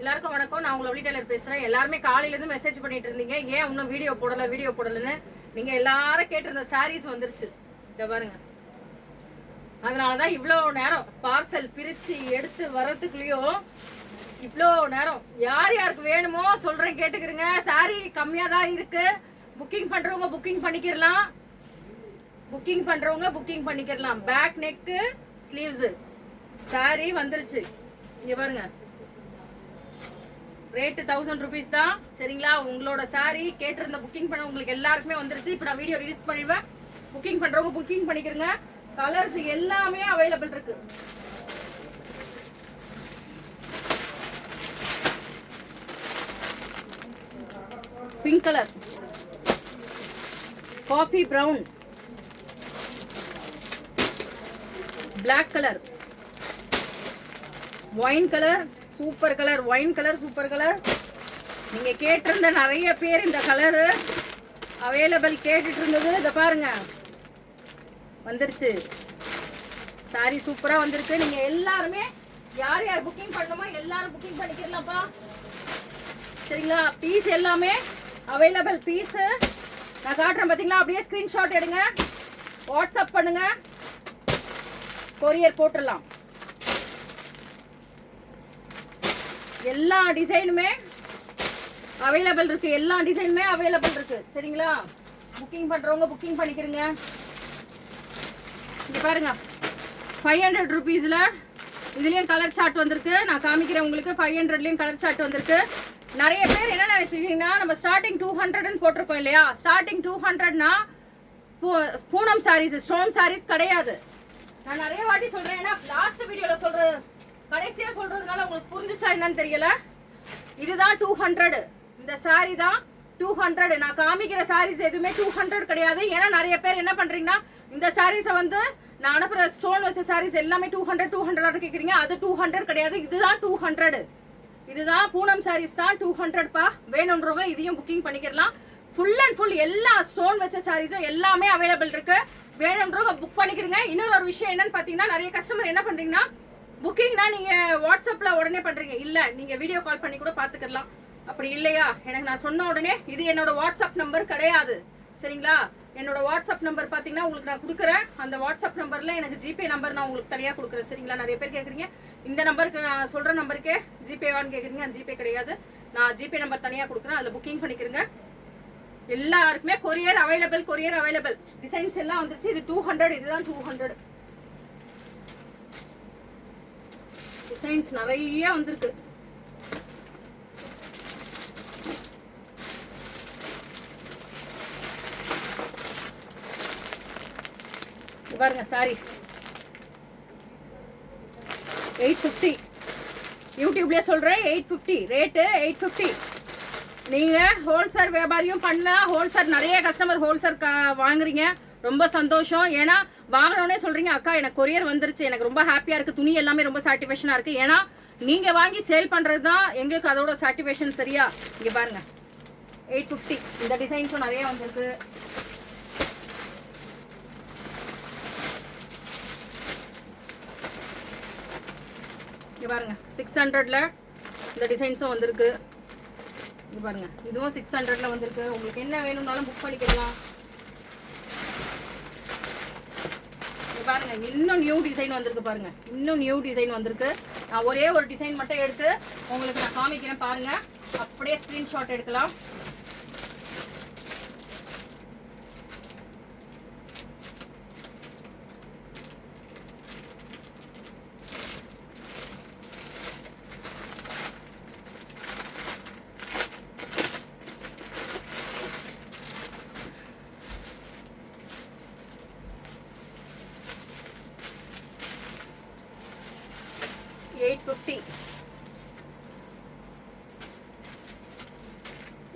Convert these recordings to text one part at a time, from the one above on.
எல்லாருக்கும் வணக்கம். நான் உங்களை டெய்லர் பேசுறேன். எல்லாருமே காலையில இருந்து மெசேஜ் பண்ணிட்டு இருந்தீங்க, ஏன் இன்னும் வீடியோ போடலன்னு. நீங்க எல்லாரும் கேட்டிருந்த சாரீஸ் வந்துருச்சு. இத பாருங்க. அதனாலதான் இவ்வளவு நேரம் பார்சல் பிரிச்சு எடுத்து வர்றதுக்குள்ளயும் இவ்வளோ நேரம். யார் யாருக்கு வேணுமோ சொல்றேன், கேட்டுக்கிறீங்க. சாரி கம்மியா தான் இருக்கு. புக்கிங் பண்றவங்க புக்கிங் பண்ணிக்கிறலாம். பேக் நெக்கு ஸ்லீவ்ஸ் சாரி வந்துருச்சு. இங்க பாருங்க, ரேட்டு 1000 rupees தான். சரிங்களா? உங்களோட சாரி கேட்டிருந்த புக்கிங் பண்ண உங்களுக்கு எல்லாருக்குமே வந்துருச்சு. இப்போ நான் வீடியோ ரிலீஸ் பண்ணிடுவேன். புக்கிங் பண்றவங்க புக்கிங் பண்ணிக்கிறங்க. கலர்ஸ் எல்லாமே அவைலபிள் இருக்கு. Pink colour, coffee brown, black colour, wine colour, super colour. Wine colour super colour. நீங்க கேட்டிருந்த நிறைய பேர் இந்த கலர் அவைலபிள் கேட்டுட்டு இருந்தது. இதை பாருங்க, வந்துருச்சு. சாரி சூப்பரா வந்திருக்கு. நீங்க எல்லாருமே யார் யார் புக்கிங் பண்ணணுமோ எல்லாரும் புக்கிங் பண்ணிக்கலாம்ப்பா. சரிங்களா? பீஸ் எல்லாமே அவைலபிள் பீஸ் நான் காட்டுறேன். பார்த்தீங்களா? அப்படியே ஸ்கிரீன்ஷாட் எடுங்க, வாட்ஸ்அப் பண்ணுங்க, கொரியர் போட்டுடலாம். எல்லா டிசைனுமே அவைலபிள் இருக்கு. சரிங்களா? புக்கிங் பண்றவங்க புக்கிங் பண்ணிக்கிறீங்க. இங்க பாருங்க, 500 rupeesல இதுலயும் கலர் சார்ட் வந்திருக்கு. நான் காமிக்கிறேன் உங்களுக்கு. 500லயும் கலர் சார்ட் வந்திருக்கு. நிறைய பேர் என்ன நினைச்சிருக்கீங்கன்னா, நம்ம ஸ்டார்டிங் 200 போட்டிருக்கோம் இல்லையா? ஸ்டார்டிங் 200னா பூனம் சாரீஸ், ஸ்டோன் சாரீஸ் கிடையாது. நான் நிறைய வாட்டி சொல்றேன். ஏன்னா லாஸ்ட் வீடியோல கடைசியா சொல்றதுனால உங்களுக்கு புரிஞ்சுச்சா என்னன்னு தெரியல. இதுதான் 200. இந்த சாரி தான் 200. நான் காமிக்கிற சாரீஸ் எதுவுமே 200 கிடையாது. ஏன்னா நிறைய பேர் என்ன பண்றீங்கன்னா, இந்த சாரீஸை நான் அனுப்புற ஸ்டோன் வச்ச சாரீஸ் எல்லாமே 200 கேக்குறீங்க. அது 200 கிடையாது. இதுதான் 200. இதுதான் பூனம் சாரீஸ் தான் 200 பா. வேணும்ன்றவங்க இதையும் புக்கிங் பண்ணிக்கலாம். ஃபுல் அண்ட் ஃபுல் எல்லா ஸ்டோன் வச்ச சாரீஸும் எல்லாமே அவைலபிள் இருக்கு. வேணும்ன்றவங்க புக் பண்ணிக்கிறீங்க. இன்னொரு விஷயம் என்னன்னு பாத்தீங்கன்னா, நிறைய கஸ்டமர் என்ன பண்றீங்கன்னா, புக்கிங்னா நீங்க வாட்ஸ்அப்ல உடனே பண்றீங்க. இல்ல, நீங்க வீடியோ கால் பண்ணி கூட பாத்துக்கலாம். அப்படி இல்லையா, எனக்கு நான் சொன்ன உடனே, இது என்னோட வாட்ஸ்அப் நம்பர் கிடையாது. சரிங்களா? என்னோட வாட்ஸ்அப் நம்பர் பாத்தீங்கன்னா உங்களுக்கு நான் கொடுக்குறேன். அந்த வாட்ஸ்அப் நம்பர்ல எனக்கு ஜிபே நம்பர் நான் உங்களுக்கு தனியா கொடுக்குறேன். சரிங்களா? நிறைய பேர் கேக்குறீங்க, இந்த நம்பருக்கு நான் சொல்ற நம்பருக்கே ஜிபேவான்னு கேக்குறீங்க. ஜிபே கிடையாது. நான் ஜிபே நம்பர் தனியா கொடுக்குறேன். அதுல புக்கிங் பண்ணிக்கிறேங்க. எல்லாருக்குமே கொரியர் அவைலபிள். டிசைன்ஸ் எல்லாம் வந்துருச்சு. இது 200. இதுதான் 200. டிசைன்ஸ் நிறைய வந்திருக்கு. பாருங்க, சாரி 850. யூடியூப்லயே சொல்றேன், 850 ரேட்டு. 850. நீங்க ஹோல்சேல் வியாபாரியும் பண்ணலாம். ஹோல்சேல் நிறைய கஸ்டமர் ஹோல்சேல் வாங்குறீங்க. ரொம்ப சந்தோஷம். ஏன்னா வாங்கினோடனே சொல்றீங்க, அக்கா எனக்கு கொரியர் வந்துருச்சு, எனக்கு ரொம்ப ஹாப்பியா இருக்கு, துணி எல்லாமே ரொம்ப சாட்டிஸ்ஃபேக்ஷனா இருக்கு. ஏன்னா நீங்க வாங்கி சேல் பண்றது தான் எங்களுக்கு அதோட சாட்டிஸ்ஃபேக்ஷன். சரியா? இங்க பாருங்க, 850. இந்த டிசைன்ஸும் நிறைய வந்திருக்கு. இங்க பாருங்க, 600ல இந்த டிசைன்ஸும் வந்திருக்கு. இங்க பாருங்க, இதுவும் 600ல வந்திருக்கு. உங்களுக்கு என்ன வேணும்னாலும் புக் பண்ணிக்கலாம். பாருங்க, இன்னும் நியூ டிசைன் வந்திருக்கு. பாருங்க, இன்னும் நியூ டிசைன் வந்திருக்கு. நான் ஒரே ஒரு டிசைன் மட்டும் எடுத்து உங்களுக்கு நான் காமிக்கிறேன். பாருங்க, அப்படியே ஸ்கிரீன்ஷாட் எடுக்கலாம்.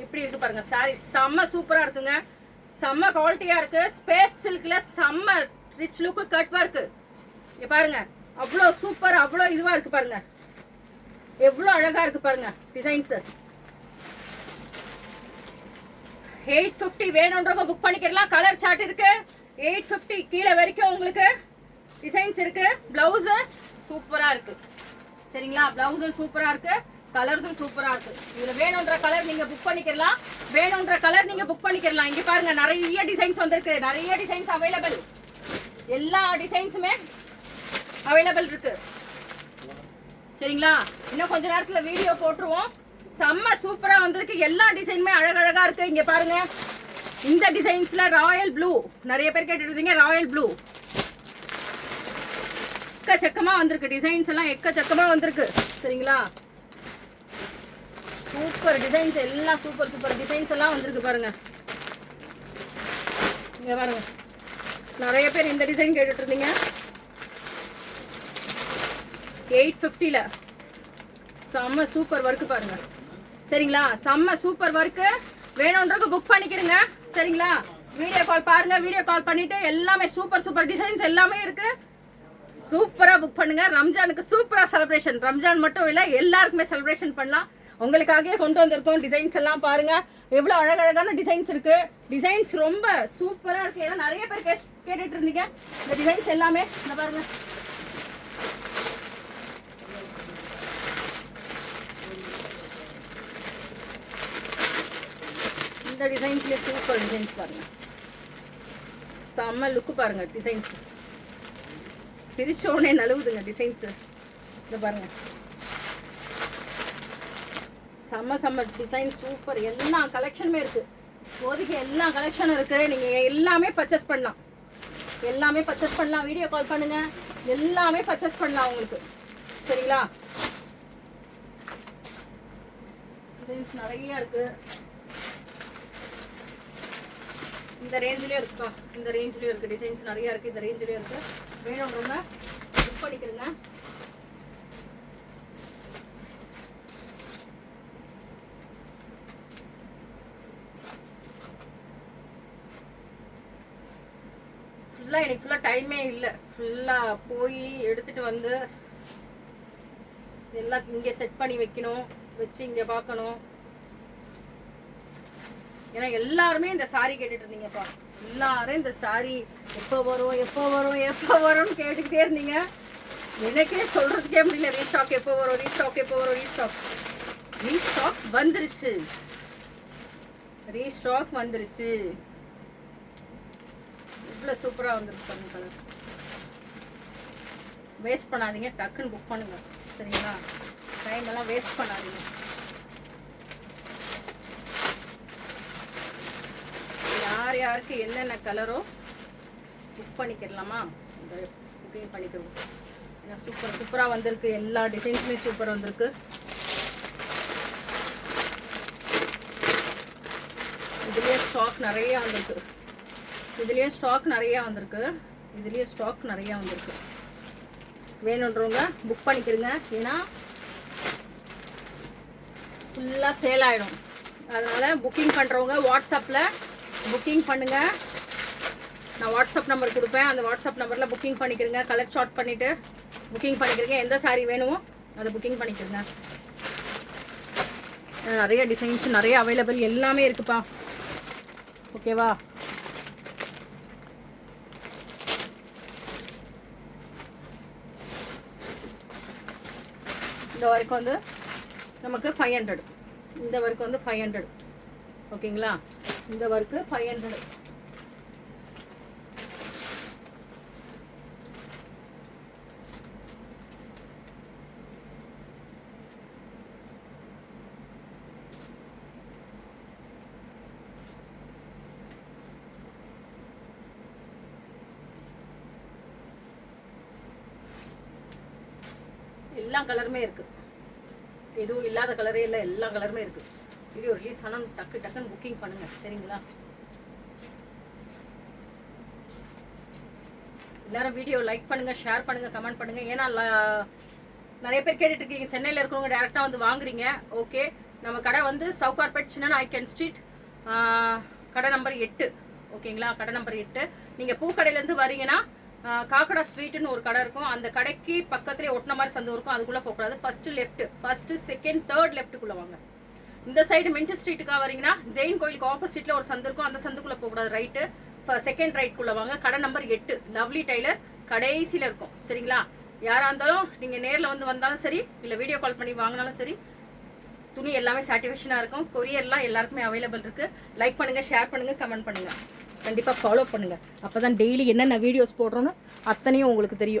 இப்படி இருக்கு பாருங்க. சாரி செம்ம சூப்பரா இருக்குங்க. செம்ம குவாலிட்டியா இருக்கு. ஸ்பேஸ் சில்க்ல செம்ம ரிச் லுக் கட் ஒர்க். இங்க பாருங்க, அவ்வளோ சூப்பர், அவ்வளோ இதுவா இருக்கு பாருங்க. எவ்வளோ அழகா இருக்கு பாருங்க டிசைன்ஸ். 850 வேணும்ன்றவங்க புக் பண்ணிக்கலாம். கலர் சார்ட் இருக்கு. 850 கீழே வரைக்கும் உங்களுக்கு டிசைன்ஸ் இருக்கு. பிளவுஸ் சூப்பரா இருக்கு. சரிங்களா? பிளவுஸ் சூப்பரா இருக்கு. கலர்ஸும் சூப்பரா இருக்கு. இதுல வேணும்ன்ற கலர் நீங்க புக் பண்ணிக்கலாம், வேணும்ன்ற கலர் நீங்க புக் பண்ணிக்கலாம். இங்க பாருங்க நிறைய டிசைன்ஸ் வந்திருக்கு, நிறைய டிசைன்ஸ் அவைலபிள், எல்லா டிசைன்ஸுமே அவைலபிள் இருக்கு. சரிங்களா, இன்னும் கொஞ்ச நேரத்துல வீடியோ போட்டுருவோம். செம்ம சூப்பரா வந்திருக்கு, எல்லா டிசைனுமே அழகழகா இருக்கு. இங்க பாருங்க இந்த டிசைன்ஸ்ல ராயல் ப்ளூ, நிறைய பேர் கேட்டுட்டு இருந்தீங்க ராயல் ப்ளூ. எக்கச்சக்கமா வந்திருக்கு டிசைன்ஸ் எல்லாம், எக்கச்சக்கமா வந்திருக்கு. சரிங்களா, சூப்பர் டிசைன்ஸ் எல்லாம், சூப்பர் சூப்பர் டிசைன்ஸ் எல்லாம் வந்திருக்கு பாருங்க. இங்க பாருங்க நிறைய பேர் இந்த டிசைன் கேட்டுட்டு இருந்தீங்க. 850ல செம்ம சூப்பர் ஒர்க்கு பாருங்க. சரிங்களா, செம்ம சூப்பர் ஒர்க்கு, வேணும்ன்றது புக் பண்ணிக்கிறங்க. சரிங்களா, வீடியோ கால் பாருங்க, வீடியோ கால் பண்ணிட்டு எல்லாமே சூப்பர் சூப்பர் டிசைன்ஸ் எல்லாமே இருக்கு. சூப்பரா புக் பண்ணுங்க. ரம்ஜானுக்கு சூப்பரா செலிப்ரேஷன், ரம்ஜான் மட்டும் இல்ல எல்லாருக்குமே செலிப்ரேஷன் பண்ணலாம். உங்களுக்காகவே கொண்டு வந்திருக்கோம். டிசைன்ஸ் எல்லாம் பாருங்க, எவ்வளவு அழகழகான டிசைன்ஸ் இருக்கு. டிசைன்ஸ் ரொம்ப சூப்பரா இருக்கு. ஏன்னா நிறைய பேர் கேட்டுட்டு இருந்தீங்க இந்த டிசைன்ஸ் எல்லாமே. இந்த பாருங்க இந்த டிசைன்ஸ்லேயே சூப்பர் டிசைன்ஸ் பாருங்க, செம்ம லுக்கு பாருங்க. டிசைன்ஸ் பிரிச்ச உடனே நழுவுதுங்க டிசைன்ஸ். இதை பாருங்க செம்ம செம்ம டிசைன் சூப்பர், எல்லா கலெக்ஷனுமே இருக்கு. இப்போதைக்கு எல்லா கலெக்ஷனும் இருக்கு, நீங்க எல்லாமே பர்ச்சேஸ் பண்ணலாம், எல்லாமே பர்ச்சேஸ் பண்ணலாம். வீடியோ கால் பண்ணுங்க, எல்லாமே பர்ச்சேஸ் பண்ணலாம் உங்களுக்கு. சரிங்களா, டிசைன்ஸ் நிறைய இருக்கு. இந்த ரேஞ்சிலே இருக்குப்பா, இந்த ரேஞ்சிலே இருக்கு. டிசைன்ஸ் நிறைய இருக்கு, இந்த ரேஞ்சிலே இருக்கு. வேணும்ன்றவங்க புக் பண்ணிக்கிறங்க. ஃபுல்லா எனக்கு ஃபுல்லா டைமே இல்லை, ஃபுல்லா போய் எடுத்துட்டு வந்து எல்லாம் இங்கே செட் பண்ணி வைக்கணும், வச்சு இங்க பார்க்கணும். ஏன்னா எல்லாருமே இந்த சாரி கேட்டுட்டு இருந்தீங்கப்பா, எல்லாரும் இந்த சாரி எப்போ வரும் எப்போ வரும் எப்போ வரும்னு கேட்டுக்கிட்டே இருந்தீங்க. எனக்கே சொல்றதுக்கே முடியல, ரீஸ்டாக் எப்போ வரும், ரீஸ்டாக் எப்போ வரும். ரீஸ்டாக் வந்துருச்சு, ரீஸ்டாக் வந்துருச்சு. இவ்வளவு சூப்பரா வந்துருக்கு கலர். வேஸ்ட் பண்ணாதீங்க, டக்குன்னு புக் பண்ணுங்க. சரிங்களா, டைம் எல்லாம் வேஸ்ட் பண்ணாதீங்க. யார் யாருக்கு என்னென்ன கலரோ புக் பண்ணிக்கிறலாமா, புக்கிங் பண்ணிக்கிறோம். ஏன்னா சூப்பர் சூப்பராக வந்திருக்கு, எல்லா டிசைன்ஸுமே சூப்பர் வந்திருக்கு. இதுலேயே ஸ்டாக் நிறைய வந்திருக்கு, இதுலேயே ஸ்டாக் நிறையா வந்திருக்கு, இதுலேயே ஸ்டாக் நிறையா வந்திருக்கு. வேணுன்றவங்க புக் பண்ணிக்கிறங்க, ஏன்னா ஃபுல்லாக சேல் ஆகிடும். அதனால் புக்கிங் பண்ணுறவங்க வாட்ஸ்அப்பில் புக்கிங் பண்ணுங்க. நான் வாட்ஸ்அப் நம்பர் கொடுப்பேன், அந்த வாட்ஸ்அப் நம்பரில் புக்கிங் பண்ணிக்கிறங்க. கலர் ஷார்ட் பண்ணிவிட்டு புக்கிங் பண்ணிக்கிறங்க. எந்த சாரீ வேணுமோ அதை புக்கிங் பண்ணிக்கிறங்க. நிறைய டிசைன்ஸ் நிறைய அவைலபிள் எல்லாமே இருக்குப்பா. ஓகேவா, இந்த ஒர்க் வந்து நமக்கு 500, இந்த ஒர்க் வந்து 500. ஓகேங்களா, இந்த ஒர்க்கு 500. எல்லா கலருமே இருக்கு, எதுவும் இல்லாத கலரே இல்லை, எல்லா கலருமே இருக்கு. வீடியோ ரிலீஸ் ஆனால் டக்கு டக்குன்னு புக்கிங் பண்ணுங்க. சரிங்களா, எல்லாரும் வீடியோ லைக் பண்ணுங்க, ஷேர் பண்ணுங்க, கமெண்ட் பண்ணுங்க. ஏன்னா நிறைய பேர் கேட்டுட்டு இருக்கீங்க, சென்னையில் இருக்கிறவங்க டேரெக்டாக வந்து வாங்குறீங்க. ஓகே, நம்ம கடை வந்து சவுகார்பேட் சின்ன ஐக்கன் ஸ்ட்ரீட், கடை நம்பர் 8. ஓகேங்களா, கடை நம்பர் 8. நீங்கள் பூக்கடையிலேருந்து வரீங்கன்னா காக்கடா ஸ்ட்ரீட்னு ஒரு கடை இருக்கும், அந்த கடைக்கு பக்கத்துலேயே ஒட்டின மாதிரி சந்து இருக்கும், அதுக்குள்ளே போகக்கூடாது. First left, first second third லெஃப்ட்டுக்குள்ளே வாங்க. இந்த சைடு மின்ட் ஸ்ட்ரீட்டுக்காக வரீங்கன்னா ஜெயின் கோயிலுக்கு ஆப்போசிட்ல ஒரு சந்து இருக்கும், அந்த சந்துக்குள்ளே போகக்கூடாது, ரைட்டு செகண்ட் ரைட்குள்ளே வாங்க. கடை நம்பர் 8, லவ்லி டைலர் கடைசியில் இருக்கும். சரிங்களா, யாராக இருந்தாலும் நீங்கள் நேரில் வந்தாலும் சரி, இல்லை வீடியோ கால் பண்ணி வாங்கினாலும் சரி, துணி எல்லாமே சாட்டிஸ்ஃபேக்ஷனாக இருக்கும். கொரியர்லாம் எல்லாருக்குமே அவைலபிள் இருக்குது. லைக் பண்ணுங்கள், ஷேர் பண்ணுங்கள், கமெண்ட் பண்ணுங்கள். கண்டிப்பாக ஃபாலோ பண்ணுங்கள். அப்போ தான் டெய்லி என்னென்ன வீடியோஸ் போடுறோன்னு அத்தனையும் உங்களுக்கு தெரியும்.